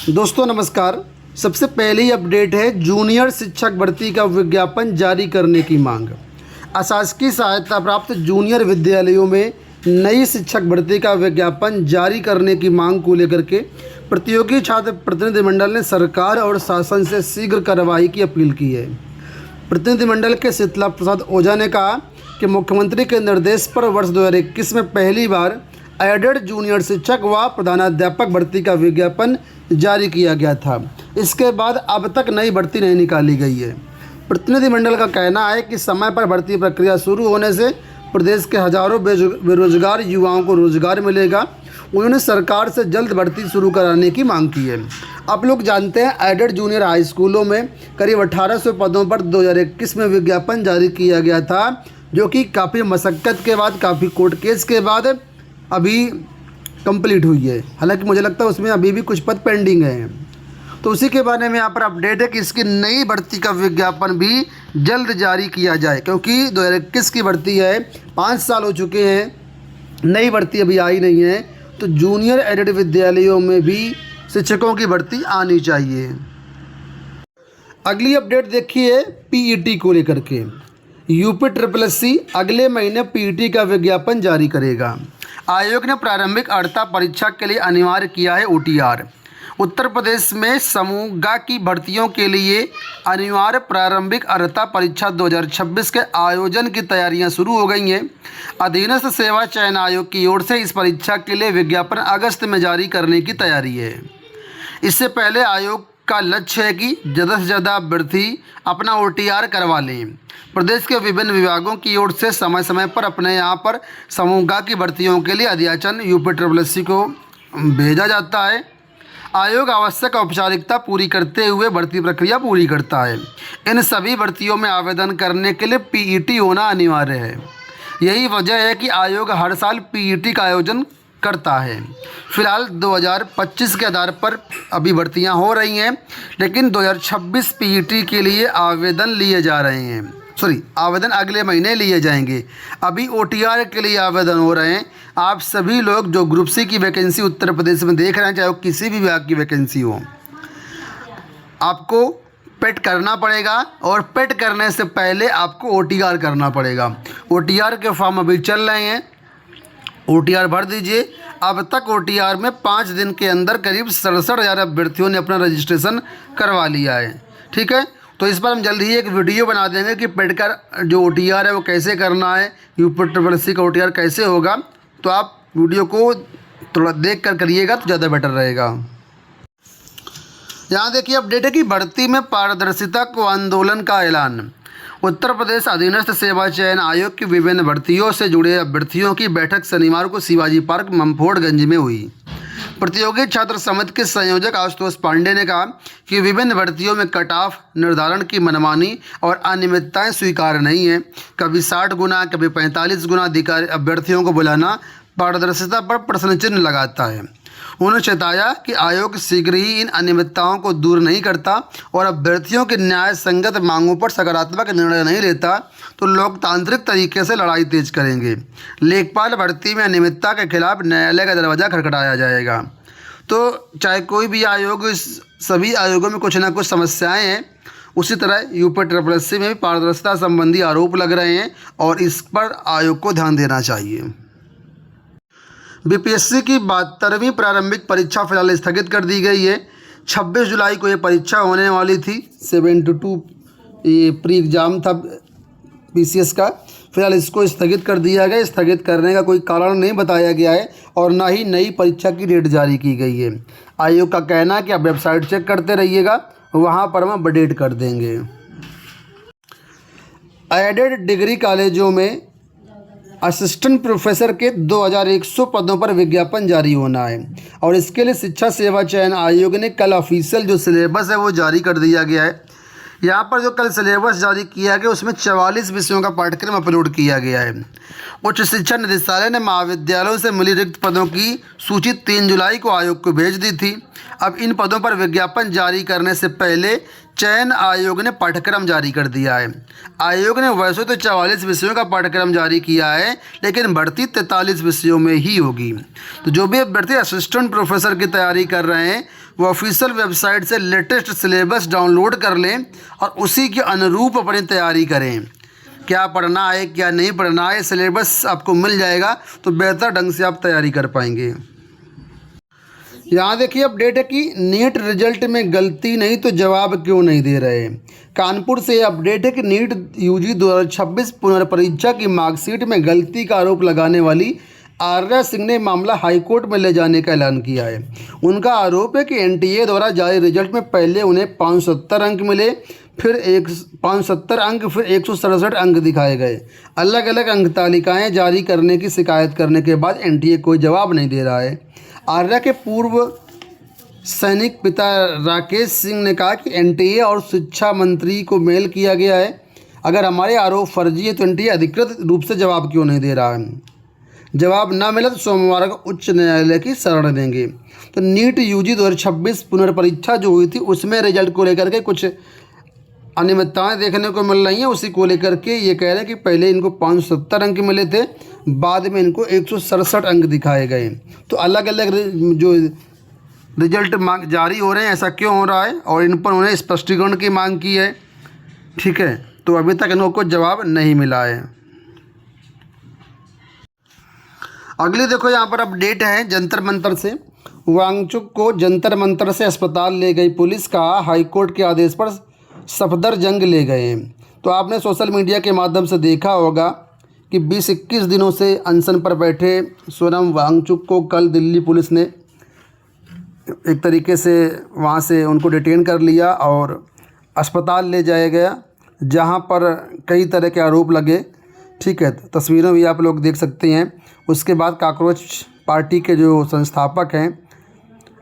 दोस्तों नमस्कार। सबसे पहली अपडेट है जूनियर शिक्षक भर्ती का विज्ञापन जारी करने की मांग। अशासकीय सहायता प्राप्त जूनियर विद्यालयों में नई शिक्षक भर्ती का विज्ञापन जारी करने की मांग को लेकर के प्रतियोगी छात्र प्रतिनिधिमंडल ने सरकार और शासन से शीघ्र कार्रवाई की अपील की है। प्रतिनिधिमंडल के शीतला प्रसाद ओझा ने कहा कि मुख्यमंत्री के निर्देश पर वर्ष 2021 में पहली बार एडेड जूनियर शिक्षक व प्रधानाध्यापक भर्ती का विज्ञापन जारी किया गया था। इसके बाद अब तक नई भर्ती नहीं निकाली गई है। प्रतिनिधिमंडल का कहना है कि समय पर भर्ती प्रक्रिया शुरू होने से प्रदेश के हजारों बेरोजगार युवाओं को रोजगार मिलेगा। उन्होंने सरकार से जल्द भर्ती शुरू कराने की मांग की है। आप लोग जानते हैं एडेड जूनियर हाई स्कूलों में करीब 1800 पदों पर 2021 में विज्ञापन जारी किया गया था, जो कि काफ़ी मशक्क़त के बाद, काफ़ी कोर्ट केस के बाद अभी कंप्लीट हुई है। हालांकि मुझे लगता है उसमें अभी भी कुछ पद पेंडिंग हैं। तो उसी के बारे में यहाँ पर अपडेट है कि इसकी नई भर्ती का विज्ञापन भी जल्द जारी किया जाए, क्योंकि 2021 की भर्ती है, 5 साल हो चुके हैं, नई भर्ती अभी आई नहीं है। तो जूनियर एडेड विद्यालयों में भी शिक्षकों की भर्ती आनी चाहिए। अगली अपडेट देखिए पीईटी को लेकर के। यूपी अगले महीने पीईटी का विज्ञापन जारी करेगा। आयोग ने प्रारंभिक अर्हता परीक्षा के लिए अनिवार्य किया है ओटीआर। उत्तर प्रदेश में समूह ग की भर्तियों के लिए अनिवार्य प्रारंभिक अर्हता परीक्षा 2026 के आयोजन की तैयारियां शुरू हो गई हैं। अधीनस्थ सेवा चयन आयोग की ओर से इस परीक्षा के लिए विज्ञापन अगस्त में जारी करने की तैयारी है। इससे पहले आयोग का लक्ष्य है कि ज़्यादा से ज़्यादा अभ्यर्थी अपना ओटीआर करवा लें। प्रदेश के विभिन्न विभागों की ओर से समय समय पर अपने यहाँ पर समूह ग की भर्तियों के लिए अध्याचन यूपी को भेजा जाता है। आयोग आवश्यक औपचारिकता पूरी करते हुए भर्ती प्रक्रिया पूरी करता है। इन सभी भर्तियों में आवेदन करने के लिए पीईटी होना अनिवार्य है। यही वजह है कि आयोग हर साल पीईटी का आयोजन करता है। फिलहाल 2025 के आधार पर अभी भर्तियां हो रही हैं, लेकिन 2026 पीईटी के लिए आवेदन लिए जा रहे हैं। आवेदन अगले महीने लिए जाएंगे। अभी ओटीआर के लिए आवेदन हो रहे हैं। आप सभी लोग जो ग्रुप सी की वैकेंसी उत्तर प्रदेश में देख रहे हैं, चाहे वो किसी भी विभाग की वैकेंसी हो, आपको पेट करना पड़ेगा और पेट करने से पहले आपको ओटीआर करना पड़ेगा। ओटीआर के फॉर्म अभी चल रहे हैं, ओटीआर भर दीजिए। अब तक ओटीआर में 5 दिन के अंदर करीब 67,000 अभ्यर्थियों ने अपना रजिस्ट्रेशन करवा लिया है। ठीक है, तो इस पर हम जल्द ही एक वीडियो बना देंगे कि पेड का जो ओटीआर है वो कैसे करना है, यूपी का ओटीआर कैसे होगा। तो आप वीडियो को थोड़ा देख कर करिएगा तो ज़्यादा बेटर रहेगा। यहाँ देखिए अपडेट है कि भर्ती में पारदर्शिता को आंदोलन का ऐलान। उत्तर प्रदेश अधीनस्थ सेवा चयन आयोग की विभिन्न भर्तियों से जुड़े अभ्यर्थियों की बैठक शनिवार को शिवाजी पार्क ममफोड़गंज में हुई। प्रतियोगी छात्र समिति के संयोजक आशुतोष पांडे ने कहा कि विभिन्न भर्तियों में कट ऑफ निर्धारण की मनमानी और अनियमितताएं स्वीकार्य नहीं है। कभी 60 गुना, कभी 45 गुना अधिकारी अभ्यर्थियों को बुलाना पारदर्शिता पर प्रश्न चिन्ह लगाता है। उन्होंने चेताया कि आयोग शीघ्र ही इन अनियमितताओं को दूर नहीं करता और अभ्यर्थियों की न्याय संगत मांगों पर सकारात्मक निर्णय नहीं लेता तो लोकतांत्रिक तरीके से लड़ाई तेज करेंगे। लेखपाल भर्ती में अनियमितता के खिलाफ न्यायालय का दरवाज़ा खटखटाया जाएगा। तो चाहे कोई भी आयोग, इस सभी आयोगों में कुछ ना कुछ समस्याएँ हैं। उसी तरह यूपी में भी पारदर्शिता संबंधी आरोप लग रहे हैं और इस पर आयोग को ध्यान देना चाहिए। बीपीएससी की 72वीं प्रारंभिक परीक्षा फिलहाल स्थगित कर दी गई है। 26 जुलाई को ये परीक्षा होने वाली थी। 72 ये प्री एग्ज़ाम था पीसीएस का, फिलहाल इसको स्थगित कर दिया गया। स्थगित करने का कोई कारण नहीं बताया गया है और ना ही नई परीक्षा की डेट जारी की गई है। आयोग का कहना है कि आप वेबसाइट चेक करते रहिएगा, वहाँ पर हम अपडेट कर देंगे। एडेड डिग्री कॉलेजों में असिस्टेंट प्रोफेसर के 2100 पदों पर विज्ञापन जारी होना है और इसके लिए शिक्षा सेवा चयन आयोग ने कल ऑफिशियल जो सिलेबस है वो जारी कर दिया गया है। यहाँ पर जो कल सिलेबस जारी किया गया उसमें 44 विषयों का पाठ्यक्रम अपलोड किया गया है। उच्च शिक्षा निदेशालय ने महाविद्यालयों से मिली रिक्त पदों की सूची 3 जुलाई को आयोग को भेज दी थी। अब इन पदों पर विज्ञापन जारी करने से पहले चयन आयोग ने पाठ्यक्रम जारी कर दिया है। आयोग ने वैसे तो 44 विषयों का पाठ्यक्रम जारी किया है, लेकिन भर्ती 43 विषयों में ही होगी। तो जो भी अभ्यर्थी असिस्टेंट प्रोफेसर की तैयारी कर रहे हैं वो ऑफिशियल वेबसाइट से लेटेस्ट सिलेबस डाउनलोड कर लें और उसी के अनुरूप अपनी तैयारी करें। क्या पढ़ना है क्या नहीं पढ़ना है, सिलेबस आपको मिल जाएगा तो बेहतर ढंग से आप तैयारी कर पाएंगे। यहाँ देखिए अपडेट है कि नीट रिजल्ट में गलती नहीं तो जवाब क्यों नहीं दे रहे। कानपुर से अपडेट है कि नीट यूजी 2026 पुनर्परीक्षा की मार्कशीट में गलती का आरोप लगाने वाली आर्या सिंह ने मामला हाईकोर्ट में ले जाने का ऐलान किया है। उनका आरोप है कि एनटीए द्वारा जारी रिजल्ट में पहले उन्हें 570 अंक मिले, फिर 570 अंक, फिर 167 अंक दिखाए गए। अलग अलग अंक तालिकाएँ जारी करने की शिकायत करने के बाद एनटीए कोई जवाब नहीं दे रहा है। आर्या के पूर्व सैनिक पिता राकेश सिंह ने कहा कि एनटीए और शिक्षा मंत्री को मेल किया गया है। अगर हमारे आरोप फर्जी है तो एनटीए अधिकृत रूप से जवाब क्यों नहीं दे रहा है। जवाब ना मिला तो सोमवार को उच्च न्यायालय की शरण लेंगे। तो नीट यूजी 2026 पुनर्परीक्षा जो हुई थी उसमें रिजल्ट को लेकर के कुछ अनियमितताएं देखने को मिल रही हैं। उसी को लेकर के ये कह रहे हैं कि पहले इनको 570 अंक मिले थे, बाद में इनको 167 अंक दिखाए गए। तो अलग अलग जो रिजल्ट मांग जारी हो रहे हैं, ऐसा क्यों हो रहा है और इन पर उन्हें स्पष्टीकरण की मांग की है। ठीक है, तो अभी तक इनको कोई जवाब नहीं मिला है। अगली देखो यहाँ पर अपडेट है जंतर मंतर से। वांगचुक को जंतर मंतर से अस्पताल ले गई पुलिस, कहा हाईकोर्ट के आदेश पर सफदरजंग ले गए हैं। तो आपने सोशल मीडिया के माध्यम से देखा होगा कि 20-21 दिनों से अनशन पर बैठे सोनम वांगचुक को कल दिल्ली पुलिस ने एक तरीके से वहाँ से उनको डिटेन कर लिया और अस्पताल ले जाया गया, जहाँ पर कई तरह के आरोप लगे। ठीक है, तस्वीरें भी आप लोग देख सकते हैं। उसके बाद कॉकरोच पार्टी के जो संस्थापक हैं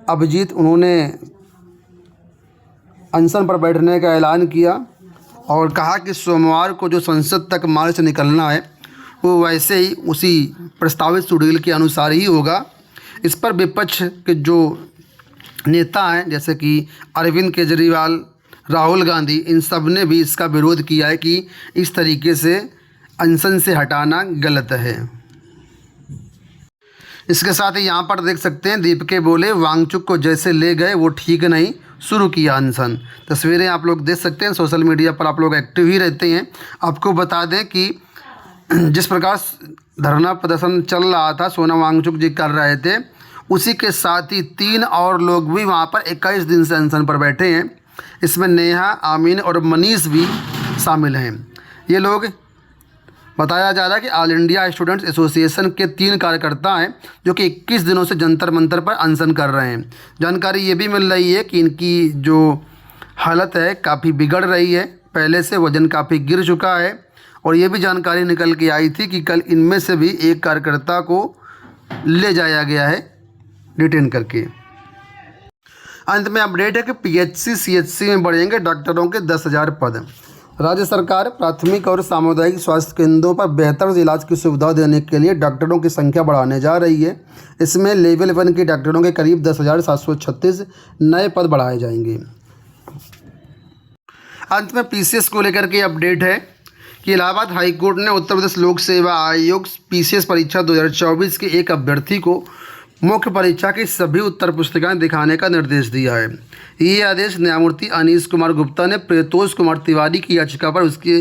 अभिजीत, उन्होंने अनशन पर बैठने का ऐलान किया और कहा कि सोमवार को जो संसद तक मार्च निकलना है वो वैसे ही उसी प्रस्तावित शेड्यूल के अनुसार ही होगा। इस पर विपक्ष के जो नेता हैं जैसे कि अरविंद केजरीवाल, राहुल गांधी, इन सब ने भी इसका विरोध किया है कि इस तरीके से अनशन से हटाना गलत है। इसके साथ ही यहाँ पर देख सकते हैं दीपके बोले वांगचुक को जैसे ले गए वो ठीक नहीं, शुरू किया अनशन। तस्वीरें आप लोग देख सकते हैं, सोशल मीडिया पर आप लोग एक्टिव ही रहते हैं। आपको बता दें कि जिस प्रकार धरना प्रदर्शन चल रहा था सोनम वांगचुक जी कर रहे थे, उसी के साथ ही 3 और लोग भी वहाँ पर 21 दिन से अनशन पर बैठे हैं। इसमें नेहा, आमीन और मनीष भी शामिल हैं। ये लोग बताया जा रहा है कि ऑल इंडिया स्टूडेंट्स एसोसिएशन के 3 कार्यकर्ता हैं जो कि 21 दिनों से जंतर मंतर पर अनशन कर रहे हैं। जानकारी ये भी मिल रही है कि इनकी जो हालत है काफ़ी बिगड़ रही है, पहले से वज़न काफ़ी गिर चुका है। और ये भी जानकारी निकल के आई थी कि कल इनमें से भी एक कार्यकर्ता को ले जाया गया है डिटेन करके। अंत में अपडेट है कि पीएचसी सीएचसी में बढ़ेंगे डॉक्टरों के 10,000 पद। राज्य सरकार प्राथमिक और सामुदायिक स्वास्थ्य केंद्रों पर बेहतर इलाज की सुविधा देने के लिए डॉक्टरों की संख्या बढ़ाने जा रही है। इसमें लेवल 1 के डॉक्टरों के करीब 10,736 नए पद बढ़ाए जाएंगे। अंत में पीसीएस को लेकर के अपडेट है कि इलाहाबाद हाईकोर्ट ने उत्तर प्रदेश लोक सेवा आयोग पीसीएस परीक्षा 2024 के एक अभ्यर्थी को मुख्य परीक्षा की सभी उत्तर पुस्तिकाएं दिखाने का निर्देश दिया है। ये आदेश न्यायमूर्ति अनीश कुमार गुप्ता ने प्रितोष कुमार तिवारी की याचिका पर उसके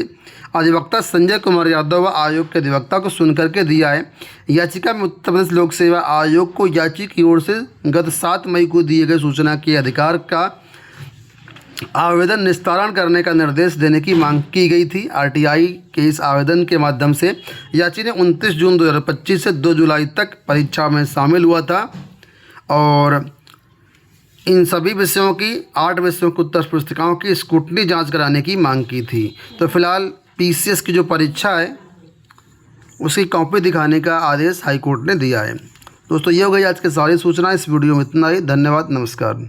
अधिवक्ता संजय कुमार यादव व आयोग के अधिवक्ता को सुनकर के दिया है। याचिका में उत्तर प्रदेश लोक सेवा आयोग को याची की ओर से गत 7 मई को दिए गए सूचना के अधिकार का आवेदन निस्तारण करने का निर्देश देने की मांग की गई थी। आरटीआई के इस आवेदन के माध्यम से याची ने 29 जून 2025 से 2 जुलाई तक परीक्षा में शामिल हुआ था और इन सभी विषयों की 8 विषयों की उत्तर पुस्तिकाओं की स्क्रूटनी जांच कराने की मांग की थी। तो फिलहाल पीसीएस की जो परीक्षा है उसकी कॉपी दिखाने का आदेश हाईकोर्ट ने दिया है। दोस्तों ये हो गई आज की सारी सूचना। इस वीडियो में इतना ही। धन्यवाद, नमस्कार।